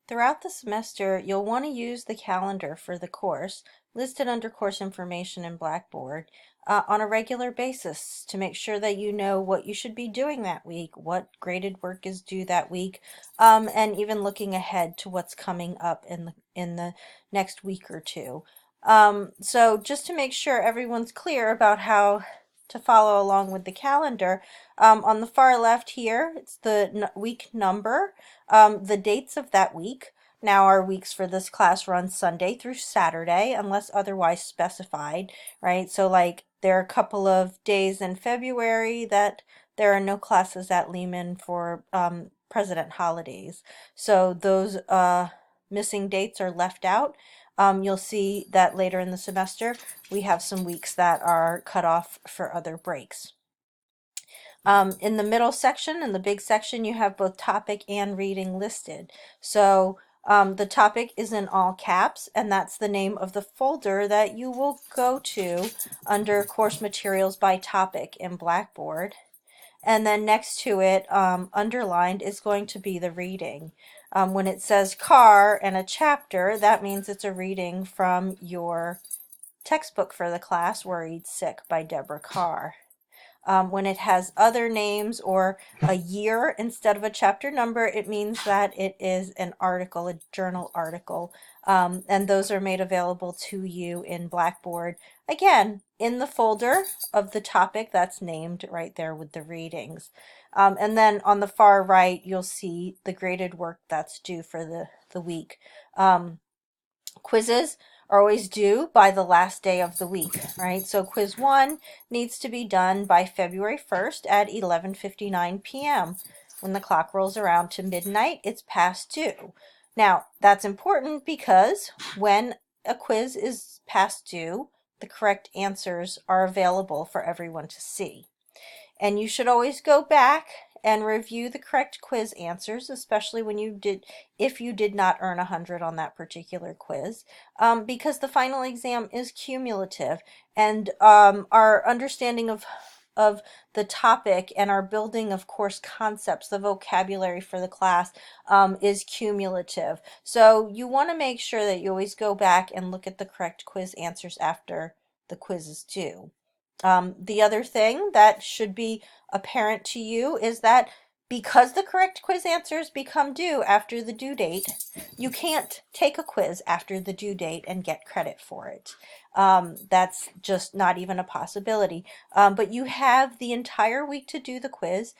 Throughout the semester, you'll want to use the calendar for the course, listed under course information in Blackboard, on a regular basis to make sure that you know what you should be doing that week, what graded work is due that week, and even looking ahead to what's coming up in the next week or two. So just to make sure everyone's clear about how to follow along with the calendar, on the far left here, it's the week number, the dates of that week. Now, our weeks for this class run Sunday through Saturday, unless otherwise specified, right? So, like, there are a couple of days in February that there are no classes at Lehman for president holidays. So, those missing dates are left out. You'll see that later in the semester, we have some weeks that are cut off for other breaks. In the middle section, in the big section, you have both topic and reading listed. So the topic is in all caps, and that's the name of the folder that you will go to under course materials by topic in Blackboard. And then next to it, underlined, is going to be the reading. When it says car and a chapter, that means it's a reading from your textbook for the class, Worried Sick by Deborah Carr. When it has other names or a year instead of a chapter number, it means that it is an article, a journal article, and those are made available to you in Blackboard. Again, in the folder of the topic that's named right there with the readings. And then on the far right, you'll see the graded work that's due for the week. Quizzes are always due by the last day of the week, right? So quiz 1 needs to be done by February 1st at 11:59 p.m. When the clock rolls around to midnight, it's past due. Now, that's important because when a quiz is past due, the correct answers are available for everyone to see. And you should always go back and review the correct quiz answers, especially when if you did not earn 100 on that particular quiz, because the final exam is cumulative, and our understanding of the topic and our building of course concepts, the vocabulary for the class, is cumulative. So you want to make sure that you always go back and look at the correct quiz answers after the quiz is due. The other thing that should be apparent to you is that because the correct quiz answers become due after the due date, you can't take a quiz after the due date and get credit for it. That's just not even a possibility. But you have the entire week to do the quiz.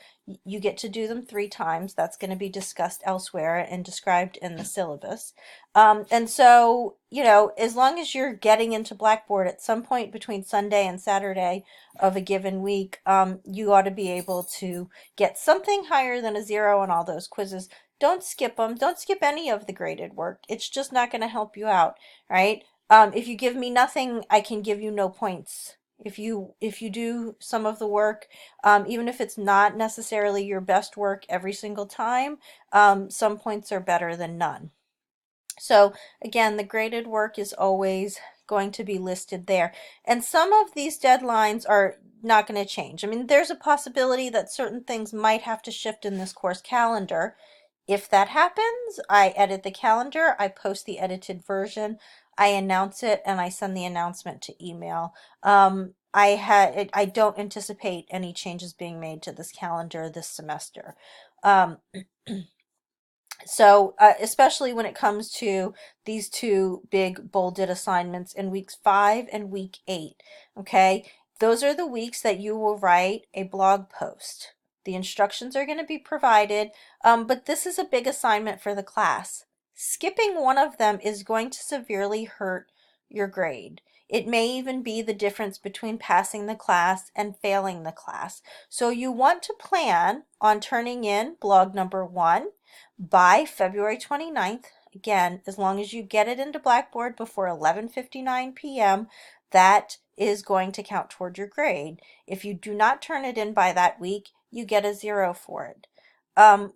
You get to do them 3 times. That's going to be discussed elsewhere and described in the syllabus. And so, you know, as long as you're getting into Blackboard at some point between Sunday and Saturday of a given week, you ought to be able to get something higher than a 0 on all those quizzes. Don't skip them. Don't skip any of the graded work. It's just not going to help you out, right? If you give me nothing, I can give you no points. If you do some of the work, even if it's not necessarily your best work every single time, some points are better than none. So again, the graded work is always going to be listed there. And some of these deadlines are not going to change. I mean, there's a possibility that certain things might have to shift in this course calendar. If that happens, I edit the calendar, I post the edited version, I announce it, and I send the announcement to email. I don't anticipate any changes being made to this calendar this semester. So especially when it comes to these 2 big bolded assignments in weeks 5 and week 8, okay? Those are the weeks that you will write a blog post. The instructions are going to be provided, but this is a big assignment for the class. Skipping one of them is going to severely hurt your grade. It may even be the difference between passing the class and failing the class. So you want to plan on turning in blog number 1 by February 29th. Again, as long as you get it into Blackboard before 11:59 p.m., that is going to count toward your grade. If you do not turn it in by that week, you get a 0 for it.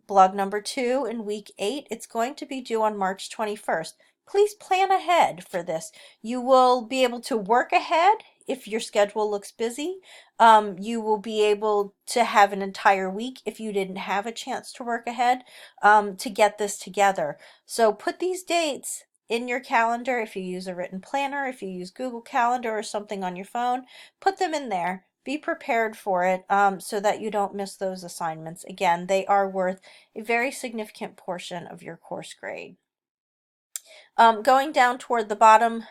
Blog number 2 in week 8, it's going to be due on March 21st. Please plan ahead for this. You will be able to work ahead if your schedule looks busy. You will be able to have an entire week if you didn't have a chance to work ahead to get this together. So put these dates in your calendar. If you use a written planner, if you use Google Calendar or something on your phone, put them in there. Be prepared for it so that you don't miss those assignments. Again, they are worth a very significant portion of your course grade. Going down toward the bottom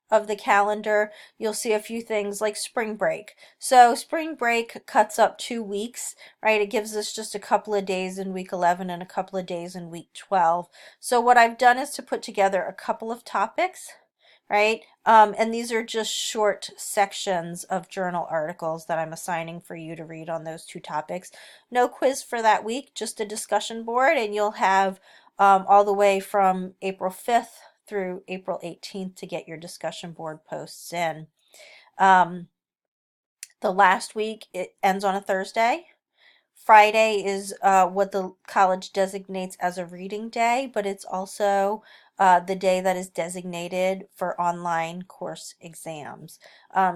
of the calendar, you'll see a few things like spring break. So spring break cuts up 2 weeks, right? It gives us just a couple of days in week 11 and a couple of days in week 12. So what I've done is to put together a couple of topics, right? And these are just short sections of journal articles that I'm assigning for you to read on those 2 topics. No quiz for that week, just a discussion board, and you'll have all the way from April 5th through April 18th to get your discussion board posts in. The last week, it ends on a Thursday. Friday is what the college designates as a reading day, but it's also the day that is designated for online course exams.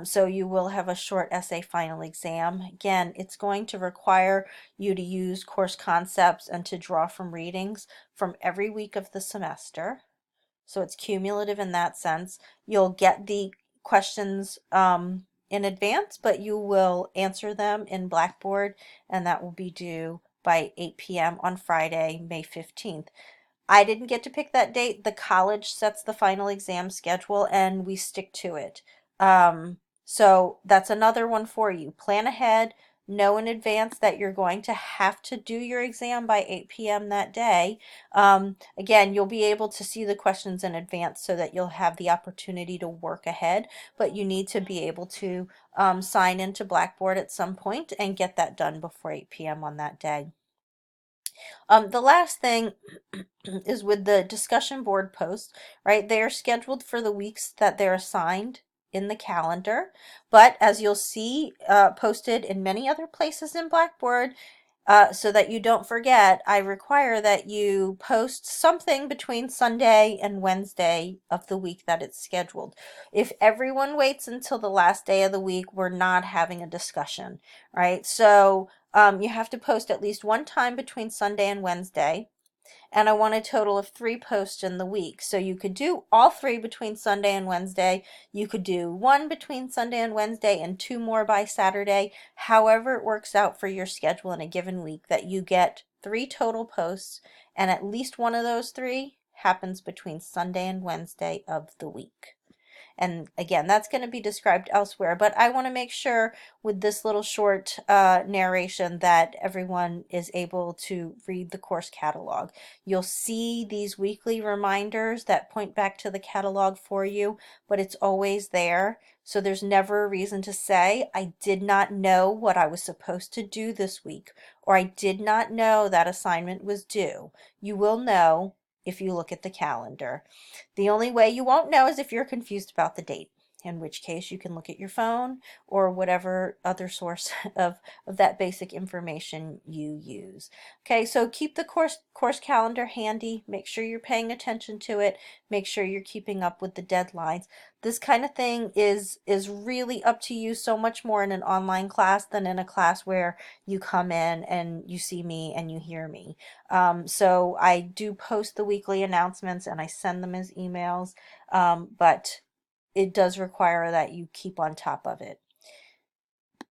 So you will have a short essay final exam. Again, it's going to require you to use course concepts and to draw from readings from every week of the semester. So it's cumulative in that sense. You'll get the questions in advance, but you will answer them in Blackboard, and that will be due by 8 p.m. on Friday, May 15th. I didn't get to pick that date. The college sets the final exam schedule, and we stick to it. So that's another one for you. Plan ahead. Know in advance that you're going to have to do your exam by 8 p.m. that day. Again, you'll be able to see the questions in advance so that you'll have the opportunity to work ahead, but you need to be able to sign into Blackboard at some point and get that done before 8 p.m. on that day. The last thing is with the discussion board posts, right? They are scheduled for the weeks that they're assigned in the calendar, but as you'll see posted in many other places in Blackboard, so that you don't forget, I require that you post something between Sunday and Wednesday of the week that it's scheduled. If everyone waits until the last day of the week, we're not having a discussion, right? So you have to post at least one time between Sunday and Wednesday, and I want a total of 3 posts in the week. So you could do all 3 between Sunday and Wednesday. You could do 1 between Sunday and Wednesday and 2 more by Saturday. However it works out for your schedule in a given week, that you get 3 total posts, and at least one of those 3 happens between Sunday and Wednesday of the week. And again, that's going to be described elsewhere, but I want to make sure with this little short narration that everyone is able to read the course catalog. You'll see these weekly reminders that point back to the catalog for you, but it's always there. So there's never a reason to say, I did not know what I was supposed to do this week, or I did not know that assignment was due. You will know if you look at the calendar. The only way you won't know is if you're confused about the date, in which case you can look at your phone or whatever other source of that basic information you use. Okay, so keep the course calendar handy. Make sure you're paying attention to it. Make sure you're keeping up with the deadlines. This kind of thing is really up to you, so much more in an online class than in a class where you come in and you see me and you hear me. So I do post the weekly announcements and I send them as emails, but it does require that you keep on top of it.